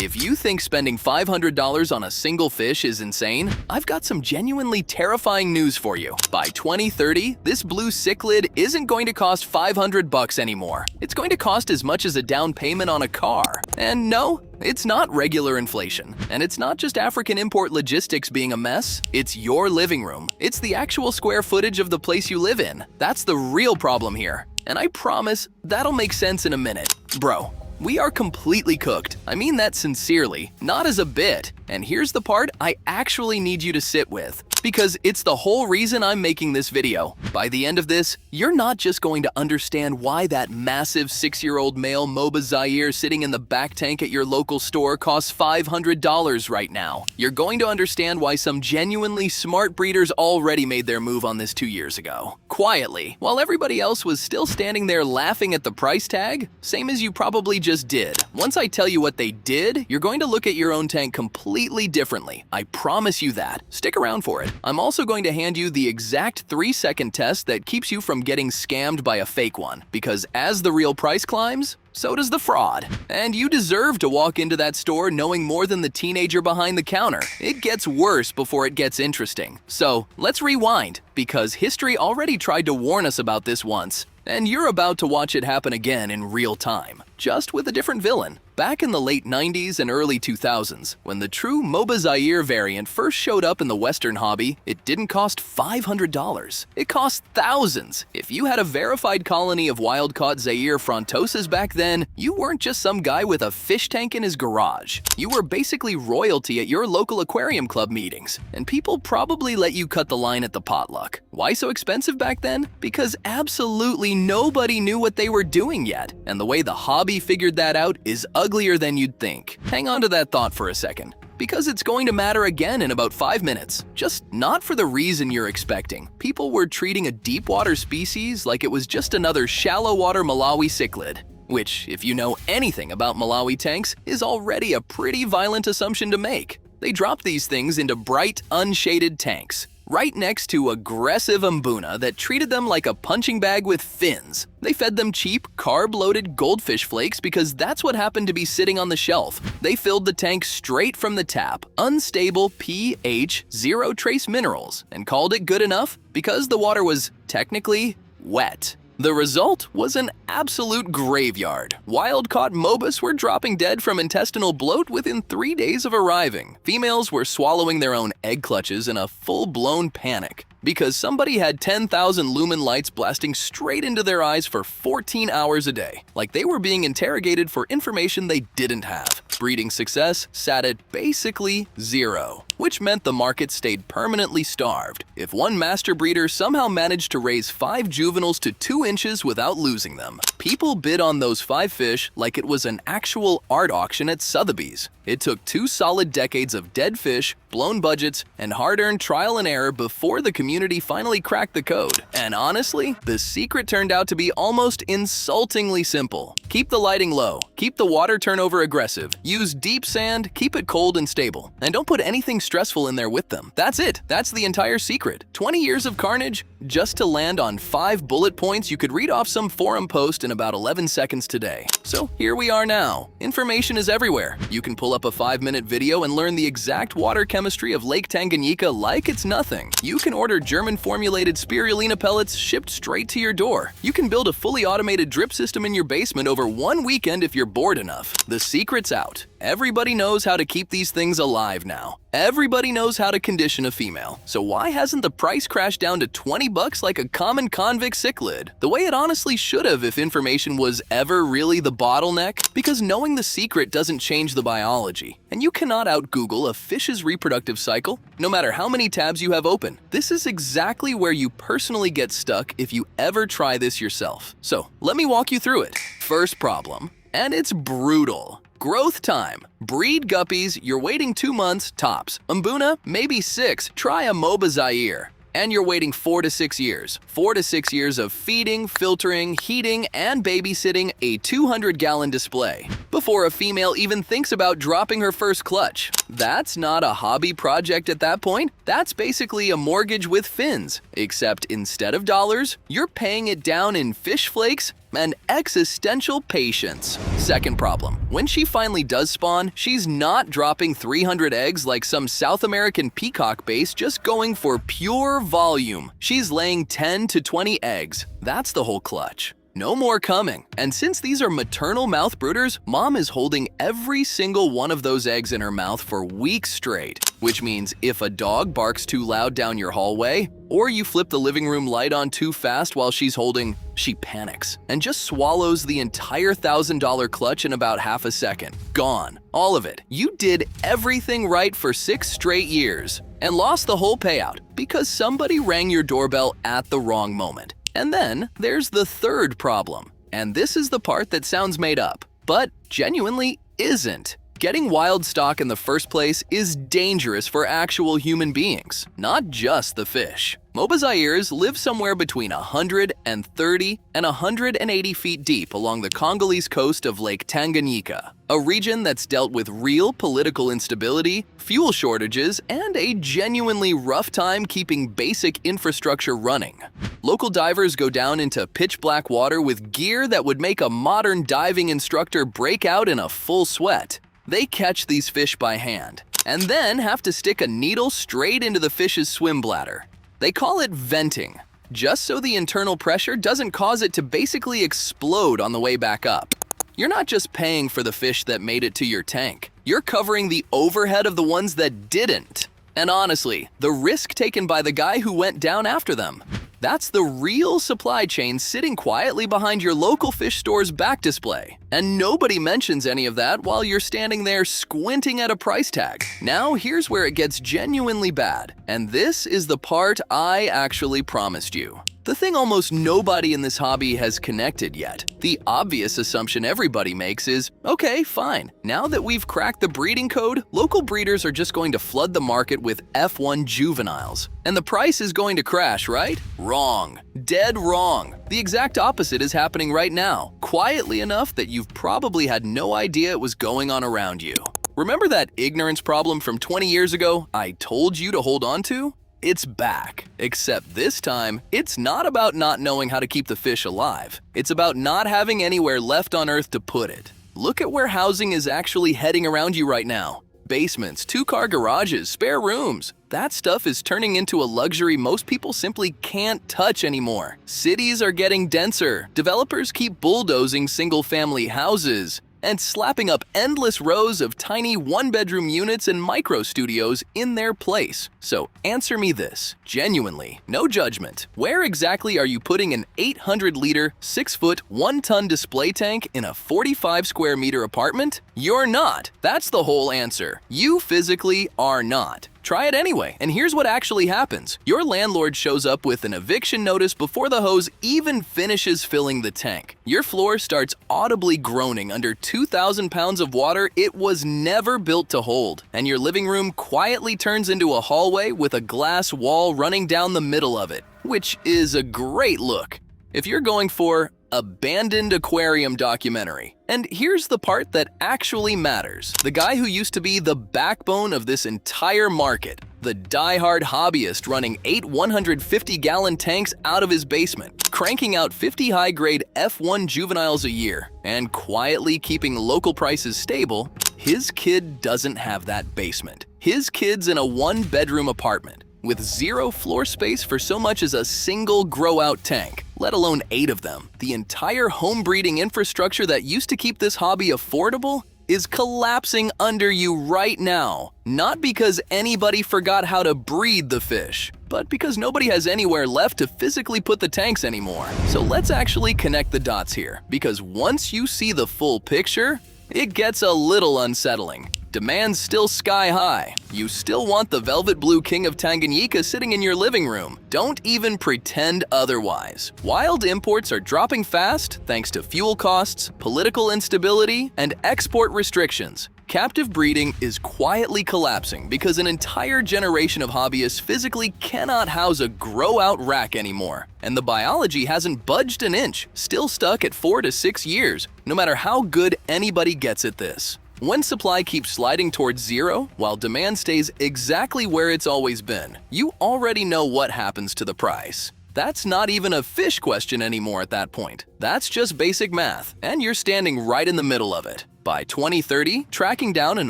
If you think spending $500 on a single fish is insane, I've got some genuinely terrifying news for you. By 2030, this blue cichlid isn't going to cost $500 anymore. It's going to cost as much as a down payment on a car. And no, it's not regular inflation. And it's not just African import logistics being a mess. It's your living room. It's the actual square footage of the place you live in. That's the real problem here. And I promise that'll make sense in a minute. Bro, we are completely cooked. I mean that sincerely, not as a bit. And here's the part I actually need you to sit with, because it's the whole reason I'm making this video. By the end of this, you're not just going to understand why that massive 6-year-old male Moba Zaire sitting in the back tank at your local store costs $500 right now. You're going to understand why some genuinely smart breeders already made their move on this 2 years ago. Quietly, while everybody else was still standing there laughing at the price tag, same as you probably just did. Once I tell you what they did, you're going to look at your own tank completely differently. I promise you that. Stick around for it. I'm also going to hand you the exact 3-second test that keeps you from getting scammed by a fake one, because as the real price climbs, so does the fraud. And you deserve to walk into that store knowing more than the teenager behind the counter. It gets worse before it gets interesting. So let's rewind, because history already tried to warn us about this once, and you're about to watch it happen again in real time, just with a different villain. Back in the late 90s and early 2000s, when the true Moba Zaire variant first showed up in the Western hobby, it didn't cost $500. It cost thousands. If you had a verified colony of wild-caught Zaire Frontosas back then, you weren't just some guy with a fish tank in his garage. You were basically royalty at your local aquarium club meetings, and people probably let you cut the line at the potluck. Why so expensive back then? Because absolutely nobody knew what they were doing yet, and the way the hobby figured that out is uglier than you'd think. Hang on to that thought for a second, because it's going to matter again in about 5 minutes. Just not for the reason you're expecting. People were treating a deep water species like it was just another shallow water Malawi cichlid, which, if you know anything about Malawi tanks, is already a pretty violent assumption to make. They dropped these things into bright, unshaded tanks, right next to aggressive mbuna that treated them like a punching bag with fins. They fed them cheap, carb-loaded goldfish flakes because that's what happened to be sitting on the shelf. They filled the tank straight from the tap, unstable pH, zero trace minerals, and called it good enough because the water was technically wet. The result was an absolute graveyard. Wild-caught Mobas were dropping dead from intestinal bloat within 3 days of arriving. Females were swallowing their own egg clutches in a full-blown panic because somebody had 10,000 lumen lights blasting straight into their eyes for 14 hours a day, like they were being interrogated for information they didn't have. Breeding success sat at basically 0, which meant the market stayed permanently starved. If one master breeder somehow managed to raise 5 juveniles to 2 inches without losing them, people bid on those 5 fish like it was an actual art auction at Sotheby's. It took 2 solid decades of dead fish, blown budgets, and hard-earned trial and error before the community finally cracked the code. And honestly, the secret turned out to be almost insultingly simple. Keep the lighting low, keep the water turnover aggressive, use deep sand, keep it cold and stable, and don't put anything stressful in there with them. That's it. That's the entire secret. 20 years of carnage just to land on 5 bullet points you could read off some forum post in about 11 seconds today. So here we are now. Information is everywhere. You can pull up a 5-minute video and learn the exact water chemistry of Lake Tanganyika like it's nothing. You can order German-formulated spirulina pellets shipped straight to your door. You can build a fully automated drip system in your basement over 1 weekend if you're bored enough. The secret's out. Everybody knows how to keep these things alive now. Everybody knows how to condition a female. So why hasn't the price crashed down to $20 like a common convict cichlid? The way it honestly should have if information was ever really the bottleneck? Because knowing the secret doesn't change the biology. And you cannot out-Google a fish's reproductive cycle, no matter how many tabs you have open. This is exactly where you personally get stuck if you ever try this yourself. So let me walk you through it. First problem, and it's brutal. Growth time. Breed guppies, you're waiting 2 months tops. Mbuna, maybe 6. Try a Moba Zaire. And you're waiting 4 to 6 years. 4 to 6 years of feeding, filtering, heating, and babysitting a 200-gallon display before a female even thinks about dropping her first clutch. That's not a hobby project at that point. That's basically a mortgage with fins. Except instead of dollars, you're paying it down in fish flakes, and existential patience. Second problem, when she finally does spawn, she's not dropping 300 eggs like some South American peacock base just going for pure volume. She's laying 10 to 20 eggs. That's the whole clutch. No more coming. And since these are maternal mouth brooders, mom is holding every single one of those eggs in her mouth for weeks straight. Which means if a dog barks too loud down your hallway, or you flip the living room light on too fast while she's holding, she panics and just swallows the entire $1,000 clutch in about half a second. Gone. All of it. You did everything right for 6 straight years and lost the whole payout because somebody rang your doorbell at the wrong moment. And then there's the third problem, and this is the part that sounds made up, but genuinely isn't. Getting wild stock in the first place is dangerous for actual human beings, not just the fish. Moba Zaire's live somewhere between 130 and 180 feet deep along the Congolese coast of Lake Tanganyika, a region that's dealt with real political instability, fuel shortages, and a genuinely rough time keeping basic infrastructure running. Local divers go down into pitch-black water with gear that would make a modern diving instructor break out in a full sweat. They catch these fish by hand, and then have to stick a needle straight into the fish's swim bladder. They call it venting, just so the internal pressure doesn't cause it to basically explode on the way back up. You're not just paying for the fish that made it to your tank, you're covering the overhead of the ones that didn't. And honestly, the risk taken by the guy who went down after them. That's the real supply chain sitting quietly behind your local fish store's back display. And nobody mentions any of that while you're standing there squinting at a price tag. Now here's where it gets genuinely bad. And this is the part I actually promised you. The thing almost nobody in this hobby has connected yet. The obvious assumption everybody makes is, okay, fine. Now that we've cracked the breeding code, local breeders are just going to flood the market with F1 juveniles. And the price is going to crash, right? Wrong. Dead wrong. The exact opposite is happening right now, quietly enough that you've probably had no idea it was going on around you. Remember that ignorance problem from 20 years ago I told you to hold on to? It's back, except this time, it's not about not knowing how to keep the fish alive. It's about not having anywhere left on Earth to put it. Look at where housing is actually heading around you right now. Basements, 2-car garages, spare rooms. That stuff is turning into a luxury most people simply can't touch anymore. Cities are getting denser. Developers keep bulldozing single-family houses and slapping up endless rows of tiny one-bedroom units and micro-studios in their place. So answer me this, genuinely, no judgment. Where exactly are you putting an 800-liter, 6-foot, 1-ton display tank in a 45-square-meter apartment? You're not. That's the whole answer. You physically are not. Try it anyway, and here's what actually happens. Your landlord shows up with an eviction notice before the hose even finishes filling the tank. Your floor starts audibly groaning under 2,000 pounds of water it was never built to hold, and your living room quietly turns into a hallway with a glass wall running down the middle of it, which is a great look. If you're going for abandoned aquarium documentary. And here's the part that actually matters. The guy who used to be the backbone of this entire market, the die-hard hobbyist running 8 150-gallon tanks out of his basement, cranking out 50 high-grade F1 juveniles a year, and quietly keeping local prices stable, his kid doesn't have that basement. His kid's in a 1-bedroom apartment with 0 floor space for so much as a single grow-out tank, let alone 8 of them. The entire home breeding infrastructure that used to keep this hobby affordable is collapsing under you right now. Not because anybody forgot how to breed the fish, but because nobody has anywhere left to physically put the tanks anymore. So let's actually connect the dots here, because once you see the full picture, it gets a little unsettling. Demand's still sky high. You still want the velvet blue king of Tanganyika sitting in your living room. Don't even pretend otherwise. Wild imports are dropping fast thanks to fuel costs, political instability, and export restrictions. Captive breeding is quietly collapsing because an entire generation of hobbyists physically cannot house a grow-out rack anymore. And the biology hasn't budged an inch, still stuck at 4 to 6 years, no matter how good anybody gets at this. When supply keeps sliding towards 0, while demand stays exactly where it's always been, you already know what happens to the price. That's not even a fish question anymore at that point. That's just basic math, and you're standing right in the middle of it. By 2030, tracking down an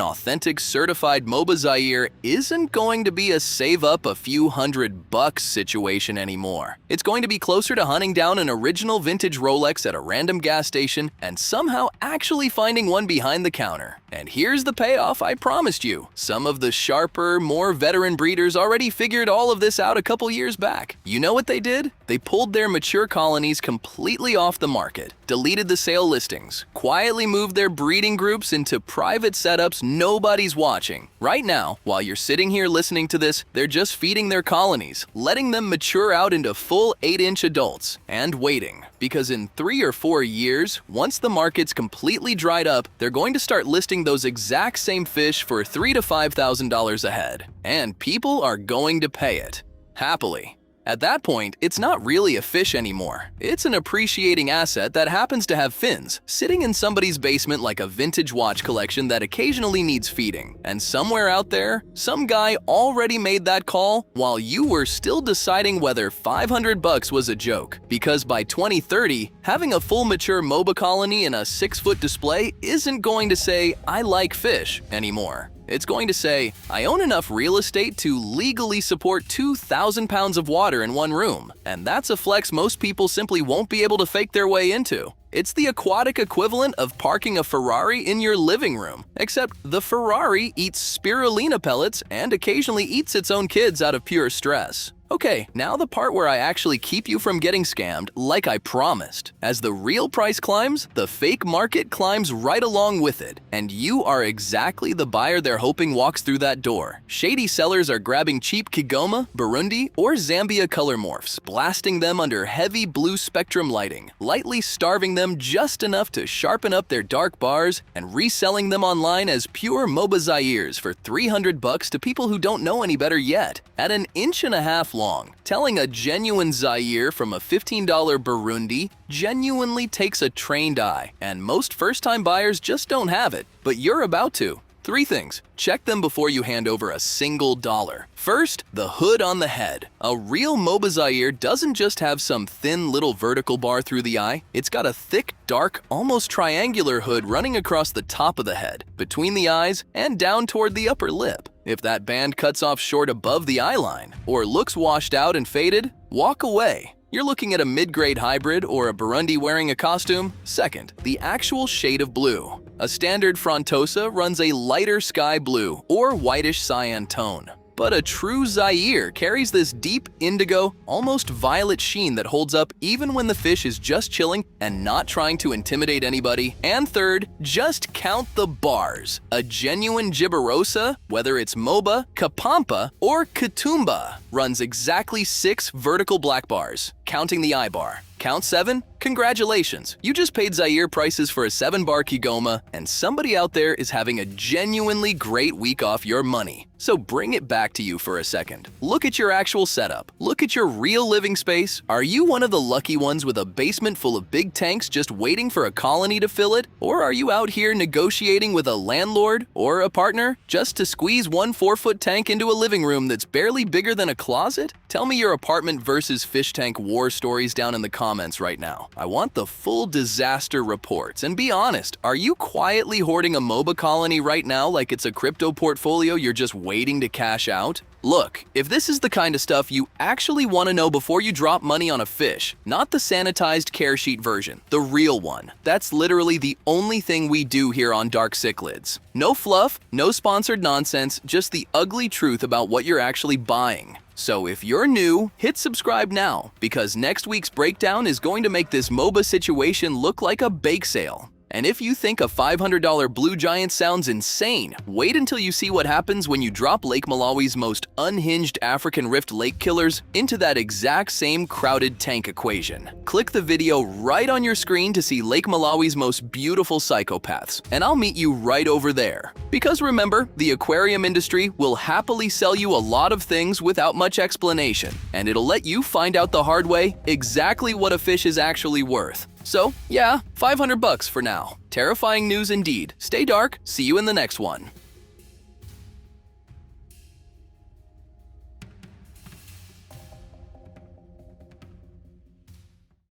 authentic certified Moba Zaire isn't going to be a save up a few $100 situation anymore. It's going to be closer to hunting down an original vintage Rolex at a random gas station and somehow actually finding one behind the counter. And here's the payoff I promised you. Some of the sharper, more veteran breeders already figured all of this out a couple years back. You know what they did? They pulled their mature colonies completely off the market, deleted the sale listings, quietly moved their breeding groups into private setups nobody's watching. Right now, while you're sitting here listening to this, they're just feeding their colonies, letting them mature out into full 8-inch adults, and waiting. Because in 3 or 4 years, once the market's completely dried up, they're going to start listing those exact same fish for $3,000 to $5,000 a head. And people are going to pay it. Happily. At that point, it's not really a fish anymore. It's an appreciating asset that happens to have fins, sitting in somebody's basement like a vintage watch collection that occasionally needs feeding. And somewhere out there, some guy already made that call while you were still deciding whether $500 was a joke. Because by 2030, having a full mature Moba colony in a 6-foot display isn't going to say, "I like fish" anymore. It's going to say, "I own enough real estate to legally support 2,000 pounds of water in one room." And that's a flex most people simply won't be able to fake their way into. It's the aquatic equivalent of parking a Ferrari in your living room, except the Ferrari eats spirulina pellets and occasionally eats its own kids out of pure stress. Okay, now the part where I actually keep you from getting scammed like I promised. As the real price climbs, the fake market climbs right along with it, and you are exactly the buyer they're hoping walks through that door. Shady sellers are grabbing cheap Kigoma, Burundi, or Zambia color morphs, blasting them under heavy blue spectrum lighting, lightly starving them just enough to sharpen up their dark bars, and reselling them online as pure Moba Zaires for $300 to people who don't know any better yet. At an 1.5 inches long, telling a genuine Zaire from a $15 Burundi genuinely takes a trained eye, and most first-time buyers just don't have it, but you're about to. 3 things. Check them before you hand over a single dollar. First, the hood on the head. A real Moba Zaire doesn't just have some thin little vertical bar through the eye. It's got a thick, dark, almost triangular hood running across the top of the head, between the eyes, and down toward the upper lip. If that band cuts off short above the eye line, or looks washed out and faded, walk away. You're looking at a mid-grade hybrid or a Burundi wearing a costume. Second, the actual shade of blue. A standard Frontosa runs a lighter sky blue or whitish cyan tone. But a true Zaire carries this deep indigo, almost violet sheen that holds up even when the fish is just chilling and not trying to intimidate anybody. And third, just count the bars. A genuine Gibberosa, whether it's Moba, Kapampa, or Katoomba, runs exactly 6 vertical black bars, counting the eye bar. Count 7? Congratulations! You just paid Zaire prices for a 7-bar Kigoma, and somebody out there is having a genuinely great week off your money. So bring it back to you for a second. Look at your actual setup. Look at your real living space. Are you one of the lucky ones with a basement full of big tanks just waiting for a colony to fill it? Or are you out here negotiating with a landlord or a partner just to squeeze one 4-foot tank into a living room that's barely bigger than a closet? Tell me your apartment versus fish tank war stories down in the comments right now. I want the full disaster reports. And be honest, are you quietly hoarding a Moba colony right now like it's a crypto portfolio you're just waiting to cash out? Look, if this is the kind of stuff you actually want to know before you drop money on a fish, not the sanitized care sheet version, the real one, that's literally the only thing we do here on Dark Cichlids. No fluff, no sponsored nonsense, just the ugly truth about what you're actually buying. So if you're new, hit subscribe now, because next week's breakdown is going to make this Moba situation look like a bake sale. And if you think a $500 blue giant sounds insane, wait until you see what happens when you drop Lake Malawi's most unhinged African rift lake killers into that exact same crowded tank equation. Click the video right on your screen to see Lake Malawi's most beautiful psychopaths, and I'll meet you right over there. Because remember, the aquarium industry will happily sell you a lot of things without much explanation, and it'll let you find out the hard way exactly what a fish is actually worth. So, yeah, $500 for now. Terrifying news indeed. Stay dark, see you in the next one.